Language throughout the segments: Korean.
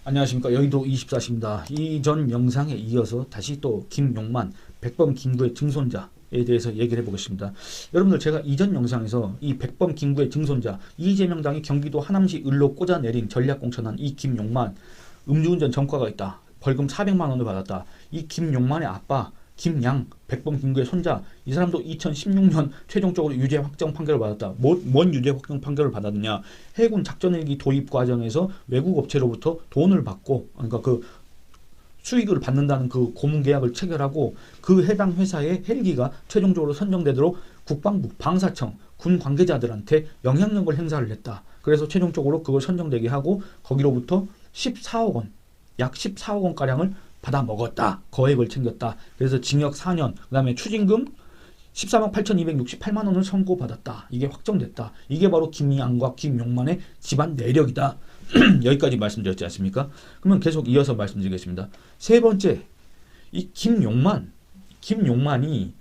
안녕하십니까. 여의도 24시입니다. 이전 영상에 이어서 다시 또 김용만 백범 김구의 증손자에 대해서 얘기를 해보겠습니다. 여러분들, 제가 이전 영상에서 이 백범 김구의 증손자, 이재명 당이 경기도 하남시 을로 꽂아내린 전략공천한 이 김용만, 음주운전 전과가 있다, 벌금 400만 원을 받았다. 이 김용만의 아빠 김양, 백범 김구의 손자, 이 사람도 2016년 최종적으로 유죄 확정 판결을 받았다. 뭔 유죄 확정 판결을 받았느냐? 해군 작전헬기 도입 과정에서 외국 업체로부터 돈을 받고, 그러니까 그 수익을 받는다는 그 고문 계약을 체결하고, 그 해당 회사의 헬기가 최종적으로 선정되도록 국방부, 방사청, 군 관계자들한테 영향력을 행사를 했다. 그래서 최종적으로 그걸 선정되게 하고 거기로부터 14억 원, 약 14억 원 가량을 받아 먹었다. 거액을 챙겼다. 그래서 징역 4년, 그 다음에 추징금 14만 8,268만 원을 선고받았다. 이게 확정됐다. 이게 바로 김양과 김용만의 집안 내력이다. 여기까지 말씀드렸지 않습니까? 그러면 계속 이어서 말씀드리겠습니다. 세 번째, 이 김용만이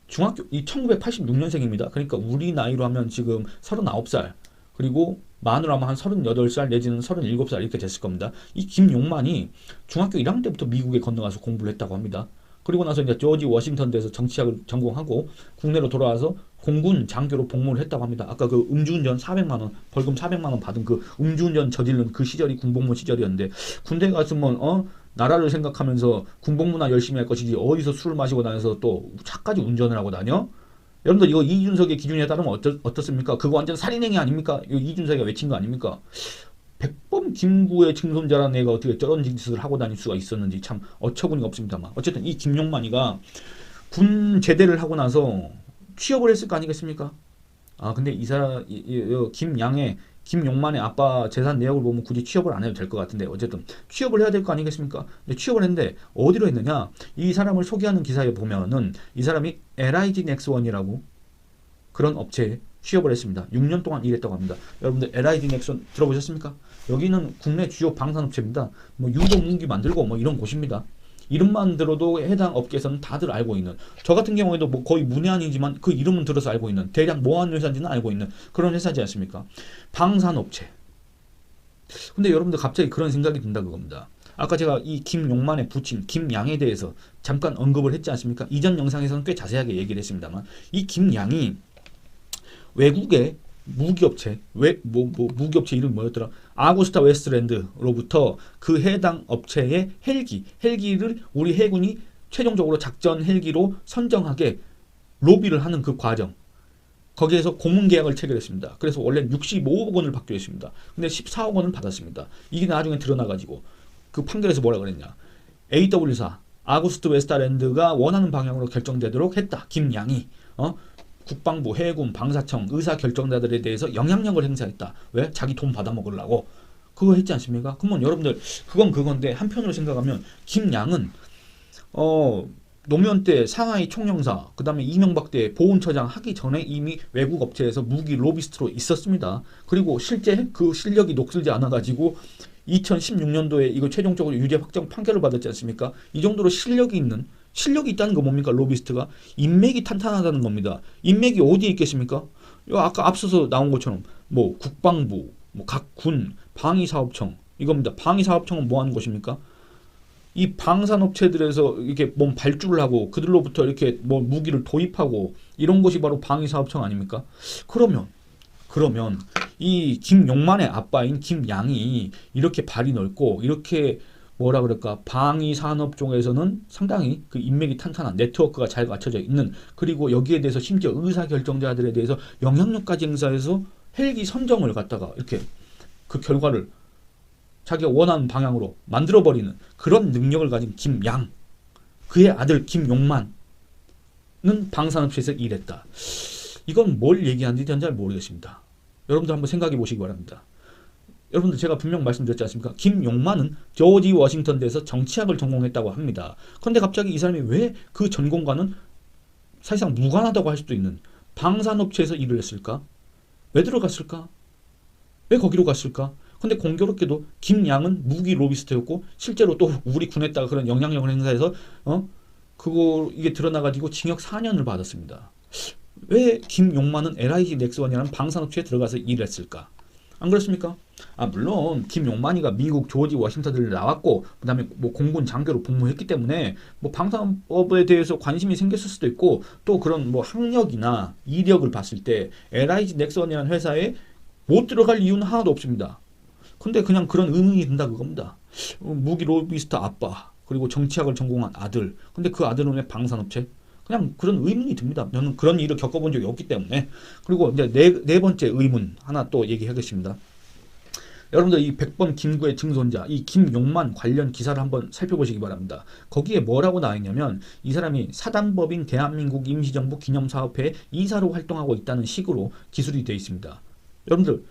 중학교, 이 1986년생입니다. 그러니까 우리 나이로 하면 지금 39살, 그리고 만으로 하면 한 38살 내지는 37살 이렇게 됐을 겁니다. 이 김용만이 중학교 1학년 때부터 미국에 건너가서 공부를 했다고 합니다. 그리고 나서 이제 조지 워싱턴대에서 정치학을 전공하고 국내로 돌아와서 공군 장교로 복무를 했다고 합니다. 아까 그 음주운전 400만 원, 벌금 400만 원 받은 그 음주운전 저지른 그 시절이 군복무 시절이었는데, 군대 갔으면 나라를 생각하면서 군복무나 열심히 할 것이지 어디서 술을 마시고 다녀서 또 차까지 운전을 하고 다녀? 여러분들, 이거 이준석의 기준에 따르면 어떻습니까? 그거 완전 살인행위 아닙니까? 이거 이준석이 외친 거 아닙니까? 백범 김구의 증손자라는 애가 어떻게 저런 짓을 하고 다닐 수가 있었는지 참 어처구니가 없습니다만, 어쨌든 이 김용만이가 군 제대를 하고 나서 취업을 했을 거 아니겠습니까? 아, 근데 이 사람, 김용만의 아빠 재산 내역을 보면 굳이 취업을 안 해도 될 것 같은데, 어쨌든 취업을 해야 될 거 아니겠습니까? 근데 취업을 했는데 어디로 했느냐? 이 사람을 소개하는 기사에 보면은 이 사람이 LIG 넥스원이라고 그런 업체에 취업을 했습니다. 6년 동안 일했다고 합니다. 여러분들, LIG 넥스원 들어보셨습니까? 여기는 국내 주요 방산업체입니다. 뭐 유도 무기 만들고 뭐 이런 곳입니다. 이름만 들어도 해당 업계에서는 다들 알고 있는, 저 같은 경우에도 뭐 거의 문외한이지만 그 이름은 들어서 알고 있는, 대략 뭐 하는 회사인지는 알고 있는 그런 회사지 않습니까? 방산업체. 근데 여러분들, 갑자기 그런 생각이 든다 그겁니다. 아까 제가 이 김용만의 부친 김양에 대해서 잠깐 언급을 했지 않습니까? 이전 영상에서는 꽤 자세하게 얘기를 했습니다만, 이 김양이 외국의 무기업체, 무기업체 이름이 뭐였더라? 아구스타 웨스트랜드로부터 그 해당 업체의 헬기를 우리 해군이 최종적으로 작전 헬기로 선정하게 로비를 하는 그 과정, 거기에서 고문 계약을 체결했습니다. 그래서 원래는 65억 원을 받기로 했습니다. 근데 14억 원을 받았습니다. 이게 나중에 드러나가지고 그 판결에서 뭐라 그랬냐? AW사, 아구스트 웨스트랜드가 원하는 방향으로 결정되도록 했다. 김양이 국방부, 해군, 방사청, 의사결정자들에 대해서 영향력을 행사했다. 왜? 자기 돈 받아먹으려고. 그거 했지 않습니까? 그러면 여러분들, 그건 그건데 한편으로 생각하면 김양은 노무현 때 상하이 총영사, 그 다음에 이명박 때 보훈처장 하기 전에 이미 외국 업체에서 무기 로비스트로 있었습니다. 그리고 실제 그 실력이 녹슬지 않아가지고 2016년도에 이거 최종적으로 유죄 확정 판결을 받았지 않습니까? 이 정도로 실력이 있다는 거 뭡니까? 로비스트가 인맥이 탄탄하다는 겁니다. 인맥이 어디에 있겠습니까? 아까 앞서서 나온 것처럼 뭐 국방부, 뭐 각 군, 방위사업청, 이겁니다. 방위사업청은 뭐 하는 곳입니까? 이 방산업체들에서 이렇게 몸 발주를 하고 그들로부터 이렇게 뭐 무기를 도입하고 이런 것이 바로 방위사업청 아닙니까? 그러면 이 김용만의 아빠인 김양이 이렇게 발이 넓고 이렇게 뭐라 그럴까, 방위 산업 쪽에서는 상당히 그 인맥이 탄탄한 네트워크가 잘 갖춰져 있는, 그리고 여기에 대해서 심지어 의사 결정자들에 대해서 영향력까지 행사해서 헬기 선정을 갖다가 이렇게 그 결과를 자기가 원하는 방향으로 만들어버리는 그런 능력을 가진 김양, 그의 아들 김용만은 방산업체에서 일했다. 이건 뭘 얘기하는지 전 잘 모르겠습니다. 여러분들 한번 생각해 보시기 바랍니다. 여러분들, 제가 분명 말씀드렸지 않습니까? 김용만은 조지 워싱턴대에서 정치학을 전공했다고 합니다. 그런데 갑자기 이 사람이 왜 그 전공과는 사실상 무관하다고 할 수도 있는 방산업체에서 일을 했을까? 왜 들어갔을까? 왜 거기로 갔을까? 근데 공교롭게도 김양은 무기 로비스트였고 실제로 또 우리 군에다가 그런 영향력을 행사해서 그거 이게 드러나가지고 징역 4년을 받았습니다. 왜 김용만은 LIG 넥스원이라는 방산업체에 들어가서 일을 했을까? 안 그렇습니까? 물론 김용만이가 미국 조지 워싱턴을 나왔고 그다음에 뭐 공군 장교로 복무했기 때문에 뭐 방산업에 대해서 관심이 생겼을 수도 있고 또 그런 뭐 학력이나 이력을 봤을 때 LIG 넥슨이라는 회사에 못 들어갈 이유는 하나도 없습니다. 근데 그냥 그런 의문이 든다 그겁니다. 무기 로비스트 아빠 그리고 정치학을 전공한 아들. 근데 그 아들은 왜 방산업체? 그냥 그런 의문이 듭니다. 저는 그런 일을 겪어본 적이 없기 때문에. 그리고 이제 네 번째 의문 하나 또 얘기하겠습니다. 여러분들 이 100번 김구의 증손자 이 김용만 관련 기사를 한번 살펴보시기 바랍니다. 거기에 뭐라고 나와 있냐면 이 사람이 사단법인 대한민국 임시정부 기념사업회 이사로 활동하고 있다는 식으로 기술이 되어 있습니다. 여러분들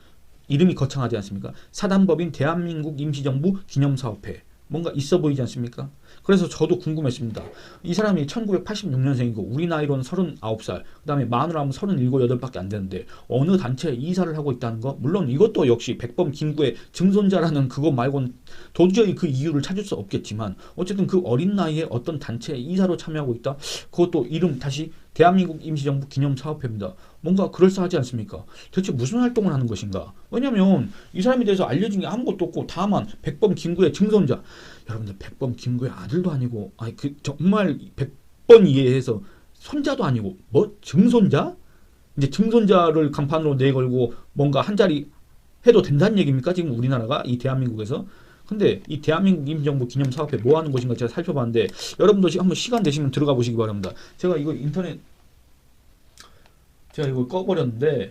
이름이 거창하지 않습니까? 사단법인 대한민국 임시정부 기념사업회 뭔가 있어 보이지 않습니까? 그래서 저도 궁금했습니다. 이 사람이 1986년생이고 우리 나이로는 39살, 그 다음에 만으로 하면 37, 8밖에 안 되는데 어느 단체에 이사를 하고 있다는 거? 물론 이것도 역시 백범 김구의 증손자라는 그거 말고는 도저히 그 이유를 찾을 수 없겠지만 어쨌든 그 어린 나이에 어떤 단체에 이사로 참여하고 있다? 그것도 이름 다시 대한민국 임시정부 기념사업회입니다. 뭔가 그럴싸하지 않습니까? 대체 무슨 활동을 하는 것인가? 왜냐면 이 사람에 대해서 알려진 게 아무것도 없고 다만 백범 김구의 증손자. 여러분들 백범 김구의 아들도 아니고 아니 그 정말 100번 이해해서 손자도 아니고 뭐 증손자? 이제 증손자를 간판으로 내걸고 뭔가 한 자리 해도 된다는 얘기입니까? 지금 우리나라가 이 대한민국에서 근데 이 대한민국 임시정부 기념사업회 뭐 하는 곳인가 제가 살펴봤는데 여러분도 한번 시간 되시면 들어가 보시기 바랍니다. 제가 이거 꺼버렸는데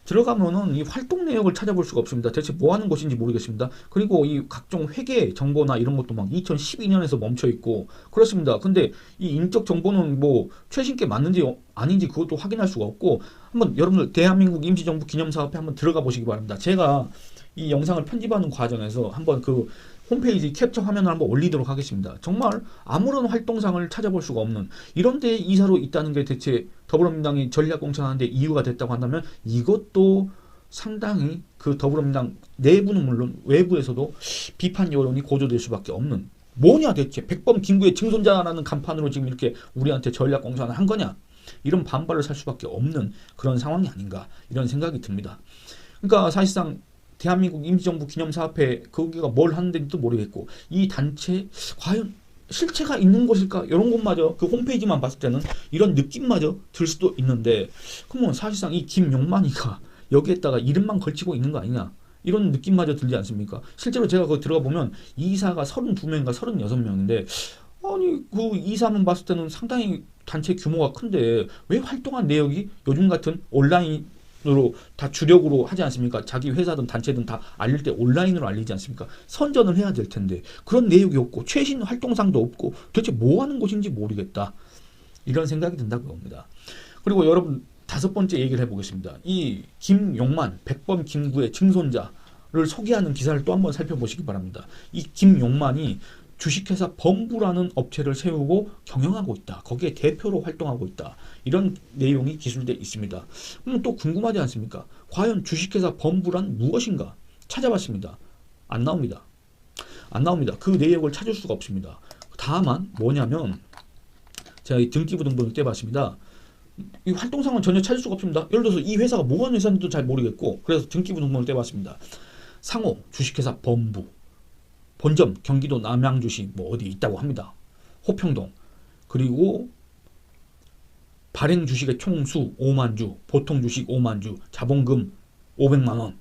들어가면은 이 활동 내역을 찾아볼 수가 없습니다. 대체 뭐 하는 곳인지 모르겠습니다. 그리고 이 각종 회계 정보나 이런 것도 막 2012년에서 멈춰 있고 그렇습니다. 근데 이 인적 정보는 뭐 최신 게 맞는지 아닌지 그것도 확인할 수가 없고 한번 여러분들 대한민국 임시정부 기념사업회 한번 들어가 보시기 바랍니다. 제가 이 영상을 편집하는 과정에서 한번 그 홈페이지 캡처 화면을 한번 올리도록 하겠습니다. 정말 아무런 활동상을 찾아볼 수가 없는 이런 데 이사로 있다는 게 대체 더불어민주당이 전략공천하는데 이유가 됐다고 한다면 이것도 상당히 그 더불어민주당 내부는 물론 외부에서도 비판 여론이 고조될 수밖에 없는 뭐냐 대체 백범 김구의 증손자라는 간판으로 지금 이렇게 우리한테 전략공천을 한 거냐 이런 반발을 살 수밖에 없는 그런 상황이 아닌가 이런 생각이 듭니다. 그러니까 사실상 대한민국 임시정부 기념사업회 거기가 뭘 하는지도 모르겠고 이 단체 과연 실체가 있는 곳일까 이런 것마저 그 홈페이지만 봤을 때는 이런 느낌마저 들 수도 있는데 그러면 사실상 이 김용만이가 여기에다가 이름만 걸치고 있는 거 아니냐 이런 느낌마저 들지 않습니까? 실제로 제가 거기 들어가 보면 이사가 32명인가 36명인데 아니 그 이사만 봤을 때는 상당히 단체 규모가 큰데 왜 활동한 내역이 요즘 같은 온라인 으로 다 주력으로 하지 않습니까? 자기 회사든 단체든 다 알릴 때 온라인으로 알리지 않습니까? 선전을 해야 될 텐데 그런 내용이 없고 최신 활동상도 없고 도대체 뭐 하는 곳인지 모르겠다. 이런 생각이 든다고 봅니다. 그리고 여러분 5번째 얘기를 해보겠습니다. 이 김용만, 백범 김구의 증손자를 소개하는 기사를 또 한번 살펴보시기 바랍니다. 이 김용만이 주식회사 범부라는 업체를 세우고 경영하고 있다. 거기에 대표로 활동하고 있다. 이런 내용이 기술되어 있습니다. 그럼 또 궁금하지 않습니까? 과연 주식회사 범부란 무엇인가? 찾아봤습니다. 안 나옵니다. 안 나옵니다. 그 내역을 찾을 수가 없습니다. 다만 뭐냐면 제가 이 등기부 등본을 떼봤습니다. 이 활동상은 전혀 찾을 수가 없습니다. 예를 들어서 이 회사가 뭐 하는 회사인지도 잘 모르겠고 그래서 등기부 등본을 떼봤습니다. 상호 주식회사 범부 본점 경기도 남양주시 뭐 어디 있다고 합니다. 호평동 그리고 발행 주식의 총수 5만 주, 보통 주식 5만 주, 자본금 500만 원,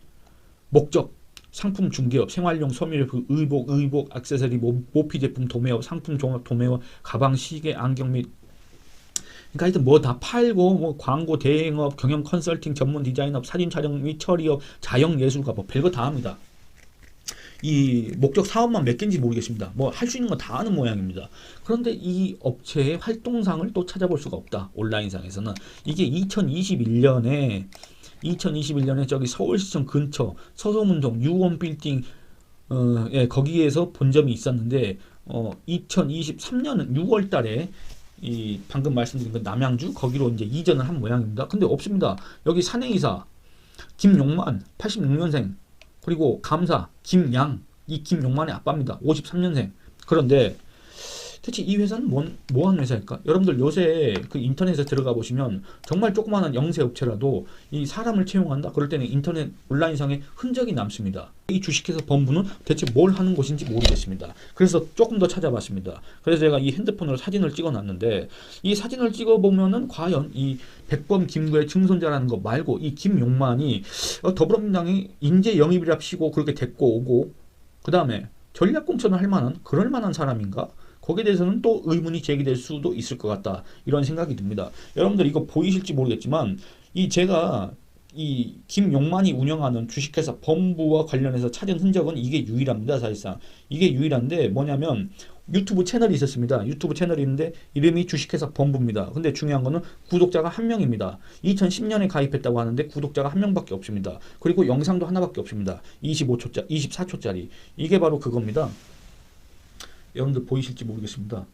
목적 상품 중개업, 생활용 섬유유품, 의복, 액세서리, 모피 제품 도매업, 상품 종합 도매업, 가방, 시계, 안경 및 그러니까 하여튼 뭐 다 팔고 뭐 광고, 대행업, 경영 컨설팅, 전문 디자인업, 사진 촬영 및 처리업, 자영 예술가 뭐 별거 다 합니다. 이 목적 사업만 몇 개인지 모르겠습니다. 뭐 할 수 있는 거 다 하는 모양입니다. 그런데 이 업체의 활동상을 또 찾아볼 수가 없다. 온라인상에서는. 이게 2021년에 저기 서울시청 근처 서소문동 유원 빌딩 예, 거기에서 본점이 있었는데 2023년 6월 달에 이 방금 말씀드린 그 남양주 거기로 이제 이전을 한 모양입니다. 근데 없습니다. 여기 사내이사 김용만 86년생 그리고 감사 김양 이 김용만의 아빠입니다. 53년생. 그런데 대체 이 회사는 뭐 하는 회사일까? 여러분들 요새 그 인터넷에 들어가 보시면 정말 조그마한 영세 업체라도 이 사람을 채용한다. 그럴 때는 인터넷 온라인상에 흔적이 남습니다. 이 주식회사 본부는 대체 뭘 하는 곳인지 모르겠습니다. 그래서 조금 더 찾아봤습니다. 그래서 제가 이 핸드폰으로 사진을 찍어놨는데 이 사진을 찍어보면은 과연 이 백범 김구의 증손자라는 거 말고 이 김용만이 더불어민주당이 인재 영입이랍시고 그렇게 데리고 오고 그 다음에 전략공천을 할 만한 그럴 만한 사람인가? 거기에 대해서는 또 의문이 제기될 수도 있을 것 같다. 이런 생각이 듭니다. 여러분들 이거 보이실지 모르겠지만 이 제가 이 김용만이 운영하는 주식회사 본부와 관련해서 찾은 흔적은 이게 유일합니다. 사실상 이게 유일한데 뭐냐면 유튜브 채널이 있었습니다. 유튜브 채널이 있는데 이름이 주식회사 본부입니다. 근데 중요한 거는 구독자가 한 명입니다. 2010년에 가입했다고 하는데 구독자가 한 명밖에 없습니다. 그리고 영상도 하나밖에 없습니다. 25초짜리, 24초짜리. 이게 바로 그겁니다. 여러분들 보이실지 모르겠습니다.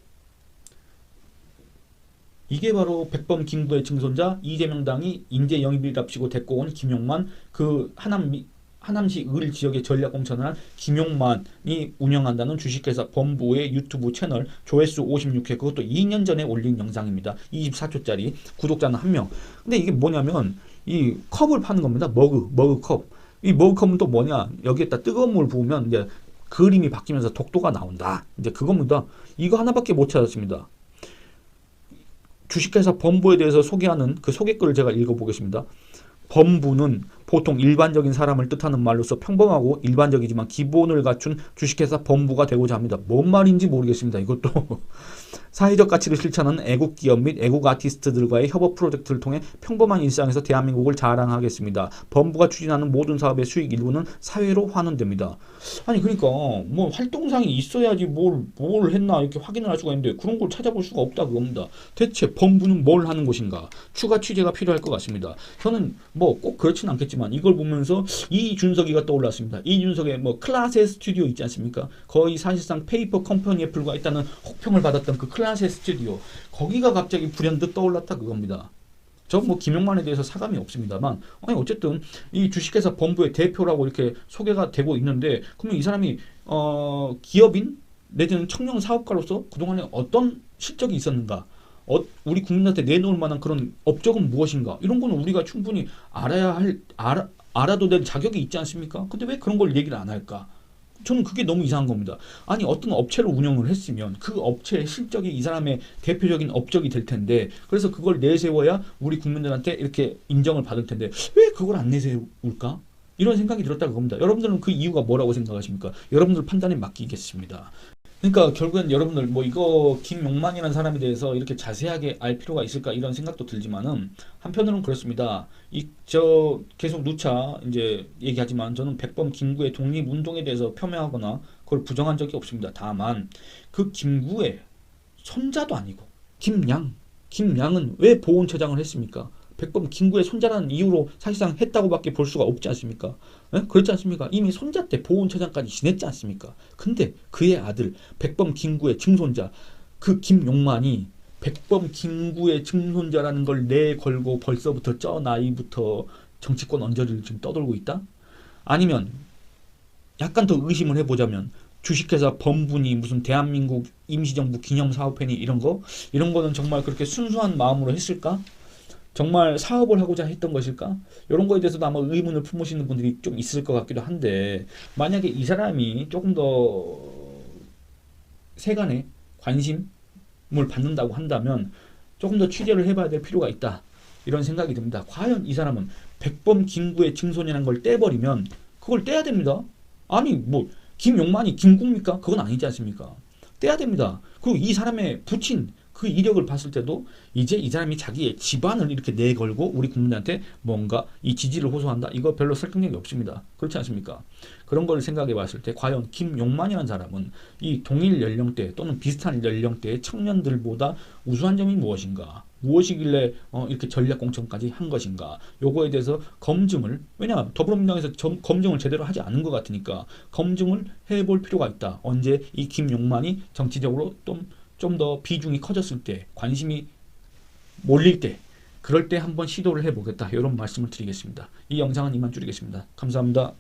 이게 바로 백범 김구의 증손자 이재명 당이 인재 영입이랍시고 데리고 온 김용만, 그 하남시 을 지역의 전략공천을 한 김용만이 운영한다는 주식회사 본부의 유튜브 채널 조회수 56회, 그것도 2년 전에 올린 영상입니다. 24초짜리. 구독자는 1명. 근데 이게 뭐냐면 이 컵을 파는 겁니다. 머그컵. 이 머그컵은 또 뭐냐? 여기에다 뜨거운 물 부으면 이제 그림이 바뀌면서 독도가 나온다. 이제 그겁니다. 이거 하나밖에 못 찾았습니다. 주식회사 본부에 대해서 소개하는 그 소개글을 제가 읽어보겠습니다. 본부는 보통 일반적인 사람을 뜻하는 말로서 평범하고 일반적이지만 기본을 갖춘 주식회사 본부가 되고자 합니다. 뭔 말인지 모르겠습니다. 이것도 사회적 가치를 실천하는 애국 기업 및 애국 아티스트들과의 협업 프로젝트를 통해 평범한 일상에서 대한민국을 자랑하겠습니다. 본부가 추진하는 모든 사업의 수익 일부는 사회로 환원됩니다. 아니 그러니까 뭐 활동상이 있어야지 뭘 했나 이렇게 확인을 할 수가 있는데 그런 걸 찾아볼 수가 없다 그겁니다. 대체 본부는 뭘 하는 곳인가? 추가 취재가 필요할 것 같습니다. 저는 뭐 꼭 그렇진 않겠지만 이걸 보면서 이준석이가 떠올랐습니다. 이준석의 뭐 클라세 스튜디오 있지 않습니까? 거의 사실상 페이퍼 컴퍼니에 불과했다는 혹평을 받았던 그 클라세 스튜디오, 거기가 갑자기 불현듯 떠올랐다 그겁니다. 저 뭐 김용만에 대해서 사감이 없습니다만 아니 어쨌든 이 주식회사 본부의 대표라고 이렇게 소개가 되고 있는데 그러면 이 사람이 기업인 내지는 청년 사업가로서 그동안에 어떤 실적이 있었는가, 우리 국민한테 내놓을 만한 그런 업적은 무엇인가, 이런 거는 우리가 충분히 알아도 될 자격이 있지 않습니까? 근데 왜 그런 걸 얘기를 안 할까? 저는 그게 너무 이상한 겁니다. 아니 어떤 업체를 운영을 했으면 그 업체의 실적이 이 사람의 대표적인 업적이 될 텐데, 그래서 그걸 내세워야 우리 국민들한테 이렇게 인정을 받을 텐데 왜 그걸 안 내세울까? 이런 생각이 들었다고 합니다. 여러분들은 그 이유가 뭐라고 생각하십니까? 여러분들 판단에 맡기겠습니다. 그러니까 결국엔 여러분들 뭐 이거 김용만이라는 사람에 대해서 이렇게 자세하게 알 필요가 있을까 이런 생각도 들지만은 한편으로는 그렇습니다. 저 계속 누차 이제 얘기하지만 저는 백범 김구의 독립운동에 대해서 폄훼하거나 그걸 부정한 적이 없습니다. 다만 그 김구의 손자도 아니고 김양은 왜 보훈처장을 했습니까? 백범 김구의 손자라는 이유로 사실상 했다고밖에 볼 수가 없지 않습니까? 에? 그렇지 않습니까? 이미 손자 때 보훈처장까지 지냈지 않습니까? 근데 그의 아들 백범 김구의 증손자 그 김용만이 백범 김구의 증손자라는 걸 내걸고 벌써부터 저 나이부터 정치권 언저리를 지금 떠돌고 있다? 아니면 약간 더 의심을 해보자면 주식회사 본부니 무슨 대한민국 임시정부 기념사업회니 이런 거는 정말 그렇게 순수한 마음으로 했을까? 정말 사업을 하고자 했던 것일까? 이런 거에 대해서도 아마 의문을 품으시는 분들이 좀 있을 것 같기도 한데, 만약에 이 사람이 조금 더 세간의 관심을 받는다고 한다면 조금 더 취재를 해봐야 될 필요가 있다, 이런 생각이 듭니다. 과연 이 사람은 백범 김구의 증손이라는 걸 떼버리면 그걸 떼야 됩니다. 아니 뭐 김용만이 김구입니까? 그건 아니지 않습니까? 떼야 됩니다. 그리고 이 사람의 부친 그 이력을 봤을 때도 이제 이 사람이 자기의 집안을 이렇게 내걸고 우리 국민한테 뭔가 이 지지를 호소한다, 이거 별로 설득력이 없습니다. 그렇지 않습니까? 그런 걸 생각해 봤을 때 과연 김용만이라는 사람은 이 동일 연령대 또는 비슷한 연령대의 청년들보다 우수한 점이 무엇인가, 무엇이길래 이렇게 전략공천까지 한 것인가, 요거에 대해서 검증을, 왜냐 더불어민주당에서 검증을 제대로 하지 않은 것 같으니까 검증을 해볼 필요가 있다. 언제 이 김용만이 정치적으로 좀 더 비중이 커졌을 때, 관심이 몰릴 때, 그럴 때 한번 시도를 해보겠다, 이런 말씀을 드리겠습니다. 이 영상은 이만 줄이겠습니다. 감사합니다.